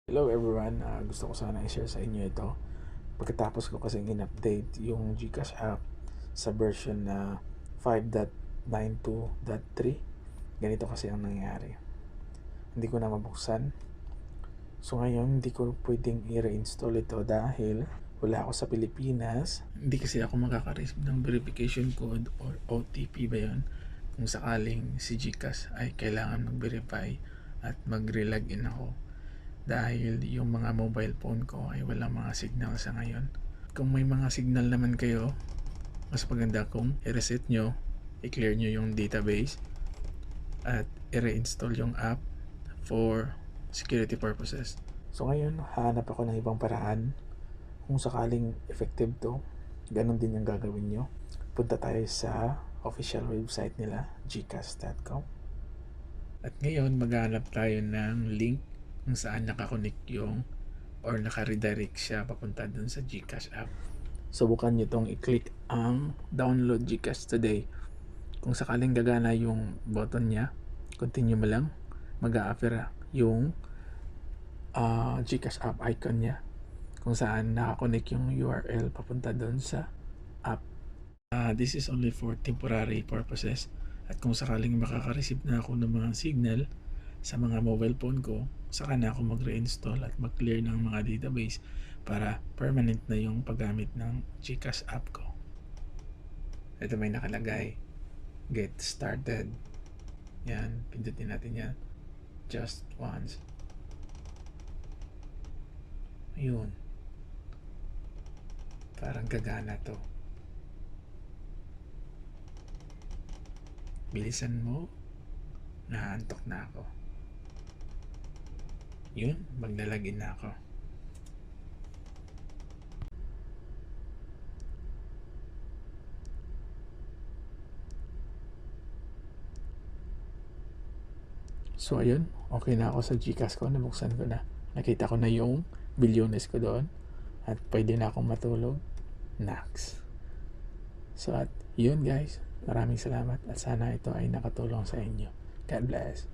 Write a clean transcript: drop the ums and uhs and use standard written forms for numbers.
Hello everyone, gusto ko sana i-share sa inyo ito. Pagkatapos ko kasi in-update yung GCash app sa version na 5.92.3, ganito kasi ang nangyari. Hindi ko na mabuksan. So ngayon, hindi ko pwedeng i-reinstall ito dahil wala ako sa Pilipinas. Hindi kasi ako makaka-receive ng verification code or OTP ba yun kung sakaling si GCash ay kailangan mag-verify at mag-relogin ako dahil yung mga mobile phone ko ay walang mga signal sa ngayon. Kung may mga signal naman kayo, mas maganda kung i-reset nyo, i-clear nyo yung database at i-reinstall yung app for security purposes. So ngayon, hanap ako ng ibang paraan. Kung sakaling effective to, ganun din yung gagawin nyo. Punta tayo sa official website nila, gcash.com. At ngayon, maghanap tayo ng link kung saan nakakonect yung or naka-redirect siya papunta dun sa GCash app. Subukan nyo itong i-click ang download GCash today. Kung sakaling gagana yung button niya, continue mo lang, mag-a-appear yung GCash app icon niya kung saan nakakonect yung URL papunta dun sa app. This is only for temporary purposes. At kung sakaling makaka-receive na ako ng mga signal sa mga mobile phone ko, saka na ako mag-reinstall at mag-clear ng mga database para permanent na yung paggamit ng GCash app ko. Ito may nakalagay, get started. Yan, pindutin natin yan. Just once. Ayun. Parang gagana to. Bilisan mo. Naantok na ako. Yun, maglalagin na ako. So ayun, okay na ako sa GCash ko, nabuksan ko na. Nakita ko na yung bilyones ko doon at pwede na akong matulog. Nax. So at yun guys, maraming salamat at sana ito ay nakatulong sa inyo. God bless.